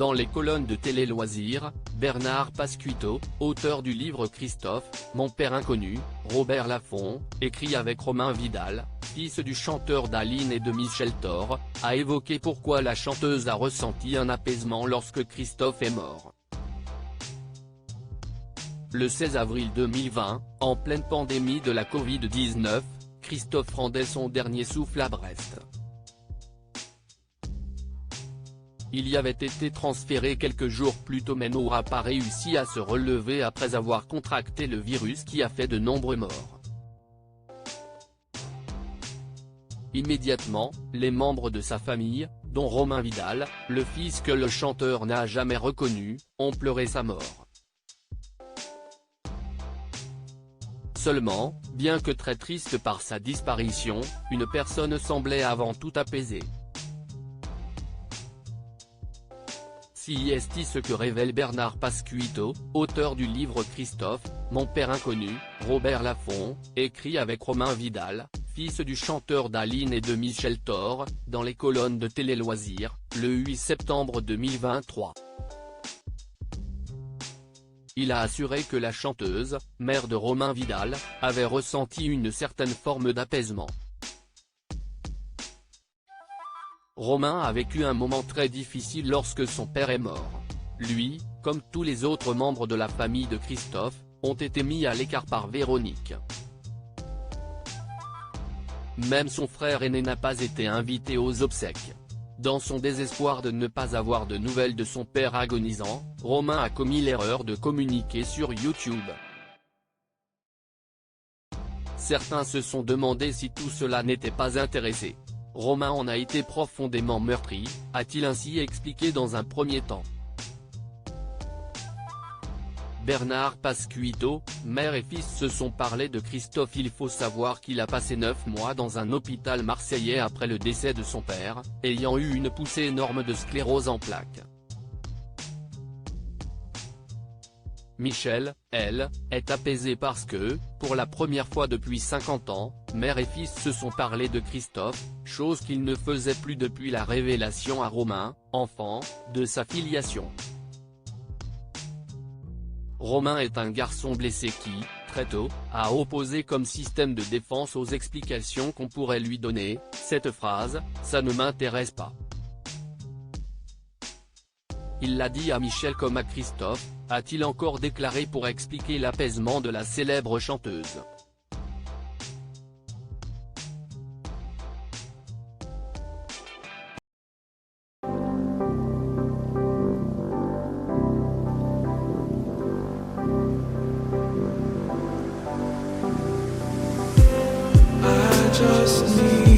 Dans les colonnes de Télé Loisirs, Bernard Pasquito, auteur du livre Christophe, Mon père inconnu, Robert Laffont, écrit avec Romain Vidal, fils du chanteur d'Aline et de Michel Thor, a évoqué pourquoi la chanteuse a ressenti un apaisement lorsque Christophe est mort. Le 16 avril 2020, en pleine pandémie de la Covid-19, Christophe rendait son dernier souffle à Brest. Il y avait été transféré quelques jours plus tôt mais n'aura pas réussi à se relever après avoir contracté le virus qui a fait de nombreux morts. Immédiatement, les membres de sa famille, dont Romain Vidal, le fils que le chanteur n'a jamais reconnu, ont pleuré sa mort. Seulement, bien que très triste par sa disparition, une personne semblait avant tout apaisée. C'est ce que révèle Bernard Pasquito, auteur du livre Christophe, Mon père inconnu, Robert Laffont, écrit avec Romain Vidal, fils du chanteur d'Aline et de Michel Thor, dans les colonnes de Télé Loisirs, le 8 septembre 2023. Il a assuré que la chanteuse, mère de Romain Vidal, avait ressenti une certaine forme d'apaisement. Romain a vécu un moment très difficile lorsque son père est mort. Lui, comme tous les autres membres de la famille de Christophe, ont été mis à l'écart par Véronique. Même son frère aîné n'a pas été invité aux obsèques. Dans son désespoir de ne pas avoir de nouvelles de son père agonisant, Romain a commis l'erreur de communiquer sur YouTube. Certains se sont demandé si tout cela n'était pas intéressé. Romain en a été profondément meurtri, a-t-il ainsi expliqué dans un premier temps. Bernard Pasquito, mère et fils se sont parlé de Christophe. Il faut savoir qu'il a passé 9 mois dans un hôpital marseillais après le décès de son père, ayant eu une poussée énorme de sclérose en plaques. Michel, elle, est apaisée parce que, pour la première fois depuis 50 ans, mère et fils se sont parlé de Christophe, chose qu'ils ne faisaient plus depuis la révélation à Romain, enfant, de sa filiation. Romain est un garçon blessé qui, très tôt, a opposé comme système de défense aux explications qu'on pourrait lui donner, cette phrase, « ça ne m'intéresse pas ». Il l'a dit à Michel comme à Christophe, a-t-il encore déclaré pour expliquer l'apaisement de la célèbre chanteuse. I just need